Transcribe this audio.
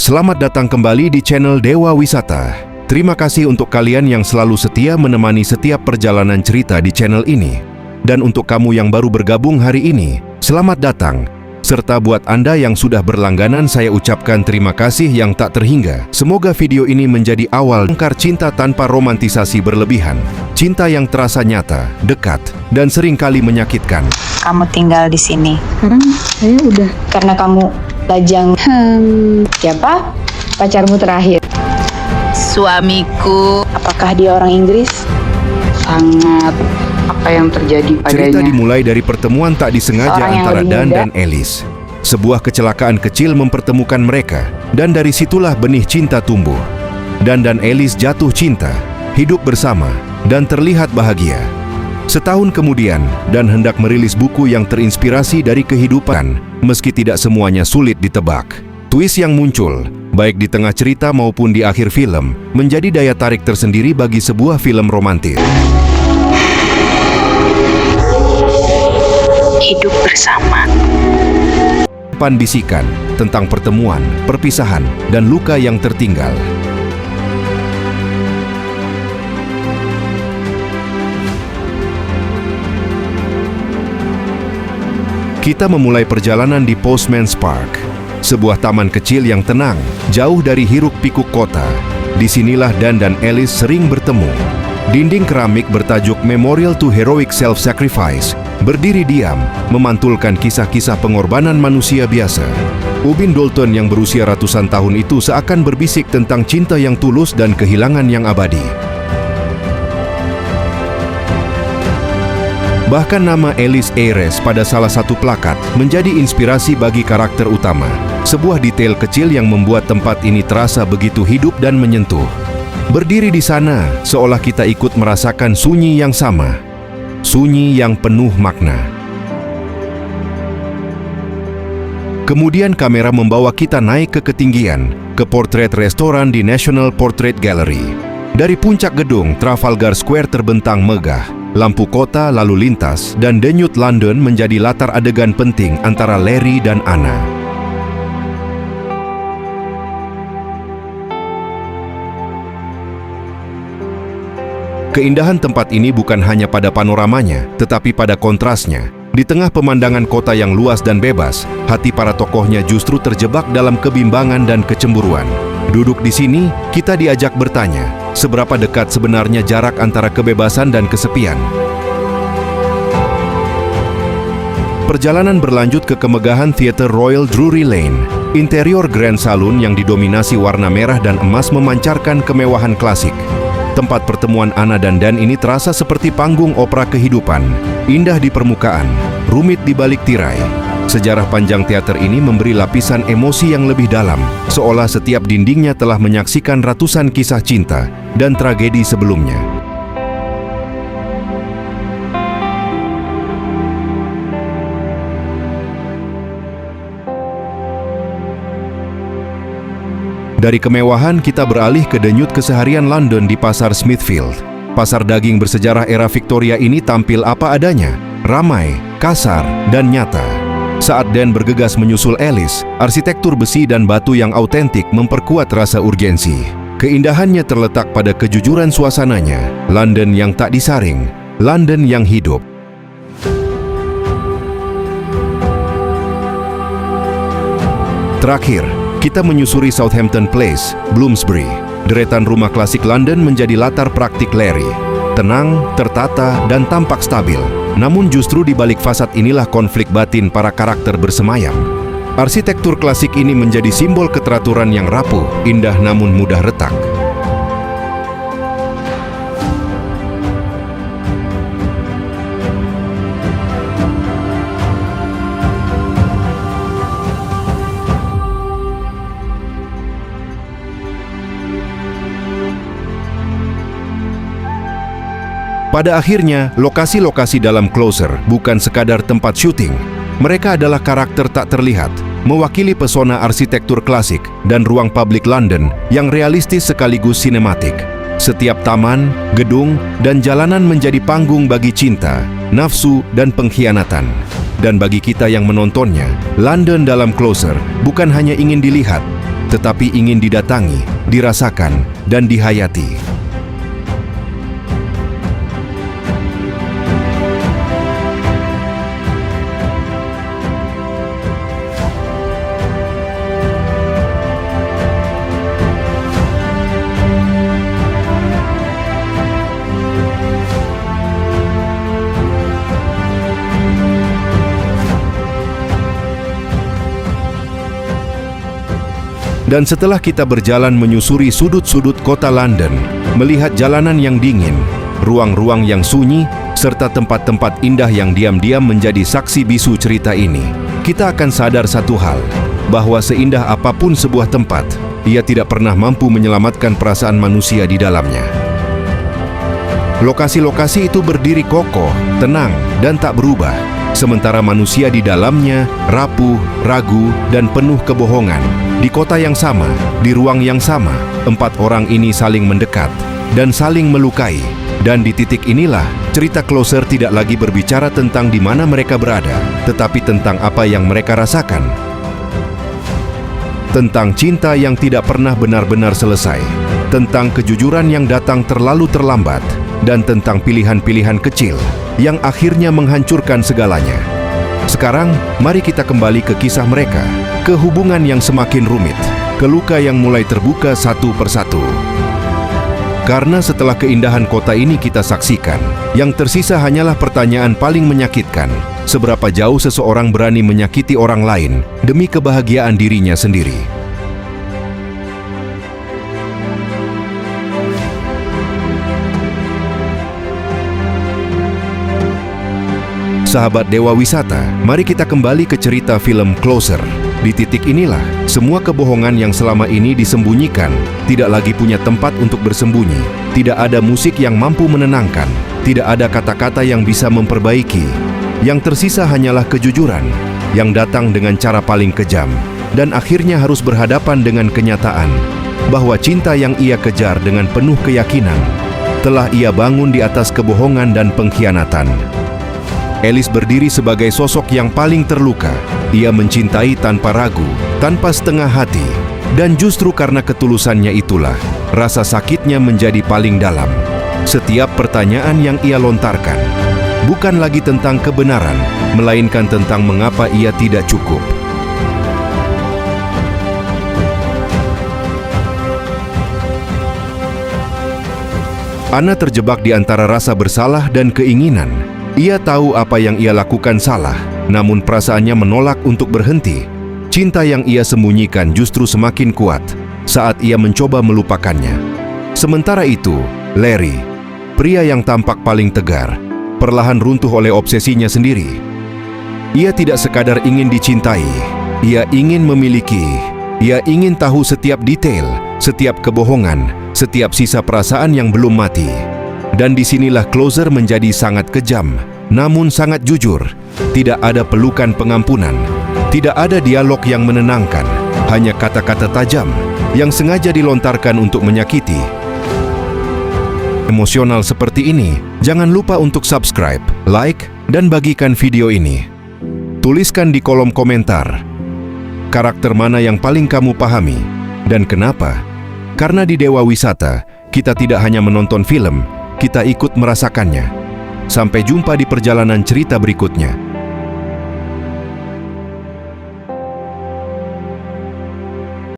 Selamat datang kembali di channel Dewa Wisata. Terima kasih untuk kalian yang selalu setia menemani setiap perjalanan cerita di channel ini. Dan untuk kamu yang baru bergabung hari ini, selamat datang. Serta buat Anda yang sudah berlangganan, saya ucapkan terima kasih yang tak terhingga. Semoga video ini menjadi awal bongkar cinta tanpa romantisasi berlebihan. Cinta yang terasa nyata, dekat, dan seringkali menyakitkan. Kamu tinggal di sini. Saya udah. Karena kamu lajang. Siapa pacarmu terakhir? Suamiku. Apakah dia orang Inggris? Sangat. Apa yang terjadi padanya? Cerita dimulai dari pertemuan tak disengaja Seorang yang antara lebih Dan muda. dan Alice. Sebuah kecelakaan kecil mempertemukan mereka, dan dari situlah benih cinta tumbuh. Dan Alice jatuh cinta, hidup bersama, dan terlihat bahagia. Setahun kemudian, Dan hendak merilis buku yang terinspirasi dari kehidupan, meski tidak semuanya sulit ditebak. Twist yang muncul, baik di tengah cerita maupun di akhir film, menjadi daya tarik tersendiri bagi sebuah film romantis. Hidup bersama. Bisikan tentang pertemuan, perpisahan, dan luka yang tertinggal. Kita memulai perjalanan di Postman's Park, sebuah taman kecil yang tenang, jauh dari hiruk-pikuk kota. Disinilah Dan dan Alice sering bertemu. Dinding keramik bertajuk Memorial to Heroic Self-Sacrifice berdiri diam, memantulkan kisah-kisah pengorbanan manusia biasa. Ubin Dalton yang berusia ratusan tahun itu seakan berbisik tentang cinta yang tulus dan kehilangan yang abadi. Bahkan nama Alice Ayres pada salah satu plakat menjadi inspirasi bagi karakter utama. Sebuah detail kecil yang membuat tempat ini terasa begitu hidup dan menyentuh. Berdiri di sana, seolah kita ikut merasakan sunyi yang sama. Sunyi yang penuh makna. Kemudian kamera membawa kita naik ke ketinggian, ke portrait restoran di National Portrait Gallery. Dari puncak gedung, Trafalgar Square terbentang megah. Lampu kota lalu lintas dan denyut London menjadi latar adegan penting antara Larry dan Anna. Keindahan tempat ini bukan hanya pada panoramanya, tetapi pada kontrasnya. Di tengah pemandangan kota yang luas dan bebas, hati para tokohnya justru terjebak dalam kebimbangan dan kecemburuan. Duduk di sini, kita diajak bertanya, seberapa dekat sebenarnya jarak antara kebebasan dan kesepian? Perjalanan berlanjut ke kemegahan Theatre Royal Drury Lane. Interior Grand Saloon yang didominasi warna merah dan emas memancarkan kemewahan klasik. Tempat pertemuan Anna dan Dan ini terasa seperti panggung opera kehidupan. Indah di permukaan, rumit di balik tirai. Sejarah panjang teater ini memberi lapisan emosi yang lebih dalam, seolah setiap dindingnya telah menyaksikan ratusan kisah cinta dan tragedi sebelumnya. Dari kemewahan, kita beralih ke denyut keseharian London di pasar Smithfield. Pasar daging bersejarah era Victoria ini tampil apa adanya, ramai, kasar, dan nyata. Saat Dan bergegas menyusul Alice, arsitektur besi dan batu yang autentik memperkuat rasa urgensi. Keindahannya terletak pada kejujuran suasananya, London yang tak disaring, London yang hidup. Terakhir, kita menyusuri Southampton Place, Bloomsbury. Deretan rumah klasik London menjadi latar praktik Larry. Tenang, tertata, dan tampak stabil. Namun justru di balik fasad inilah konflik batin para karakter bersemayam. Arsitektur klasik ini menjadi simbol keteraturan yang rapuh, indah namun mudah retak. Pada akhirnya, lokasi-lokasi dalam Closer bukan sekadar tempat syuting. Mereka adalah karakter tak terlihat, mewakili pesona arsitektur klasik dan ruang publik London yang realistis sekaligus sinematik. Setiap taman, gedung, dan jalanan menjadi panggung bagi cinta, nafsu, dan pengkhianatan. Dan bagi kita yang menontonnya, London dalam Closer bukan hanya ingin dilihat, tetapi ingin didatangi, dirasakan, dan dihayati. Dan setelah kita berjalan menyusuri sudut-sudut kota London, melihat jalanan yang dingin, ruang-ruang yang sunyi, serta tempat-tempat indah yang diam-diam menjadi saksi bisu cerita ini, kita akan sadar satu hal, bahwa seindah apapun sebuah tempat, ia tidak pernah mampu menyelamatkan perasaan manusia di dalamnya. Lokasi-lokasi itu berdiri kokoh, tenang, dan tak berubah, sementara manusia di dalamnya rapuh, ragu, dan penuh kebohongan. Di kota yang sama, di ruang yang sama, 4 orang ini saling mendekat dan saling melukai. Dan di titik inilah, cerita Closer tidak lagi berbicara tentang di mana mereka berada, tetapi tentang apa yang mereka rasakan. Tentang cinta yang tidak pernah benar-benar selesai, tentang kejujuran yang datang terlalu terlambat, dan tentang pilihan-pilihan kecil yang akhirnya menghancurkan segalanya. Sekarang, mari kita kembali ke kisah mereka, ke hubungan yang semakin rumit, ke luka yang mulai terbuka satu persatu. Karena setelah keindahan kota ini kita saksikan, yang tersisa hanyalah pertanyaan paling menyakitkan, seberapa jauh seseorang berani menyakiti orang lain demi kebahagiaan dirinya sendiri. Sahabat Dewa Wisata, mari kita kembali ke cerita film Closer. Di titik inilah, semua kebohongan yang selama ini disembunyikan tidak lagi punya tempat untuk bersembunyi. Tidak ada musik yang mampu menenangkan, tidak ada kata-kata yang bisa memperbaiki. Yang tersisa hanyalah kejujuran, yang datang dengan cara paling kejam, dan akhirnya harus berhadapan dengan kenyataan bahwa cinta yang ia kejar dengan penuh keyakinan telah ia bangun di atas kebohongan dan pengkhianatan. Alice berdiri sebagai sosok yang paling terluka. Ia mencintai tanpa ragu, tanpa setengah hati. Dan justru karena ketulusannya itulah, rasa sakitnya menjadi paling dalam. Setiap pertanyaan yang ia lontarkan, bukan lagi tentang kebenaran, melainkan tentang mengapa ia tidak cukup. Anna terjebak di antara rasa bersalah dan keinginan. Ia tahu apa yang ia lakukan salah, namun perasaannya menolak untuk berhenti. Cinta yang ia sembunyikan justru semakin kuat saat ia mencoba melupakannya. Sementara itu, Larry, pria yang tampak paling tegar, perlahan runtuh oleh obsesinya sendiri. Ia tidak sekadar ingin dicintai, ia ingin memiliki, ia ingin tahu setiap detail, setiap kebohongan, setiap sisa perasaan yang belum mati. Dan disinilah Closer menjadi sangat kejam, namun sangat jujur. Tidak ada pelukan pengampunan, tidak ada dialog yang menenangkan, hanya kata-kata tajam yang sengaja dilontarkan untuk menyakiti. Emosional seperti ini, jangan lupa untuk subscribe, like, dan bagikan video ini. Tuliskan di kolom komentar, karakter mana yang paling kamu pahami, dan kenapa? Karena di Dewa Wisata, kita tidak hanya menonton film, kita ikut merasakannya. Sampai jumpa di perjalanan cerita berikutnya.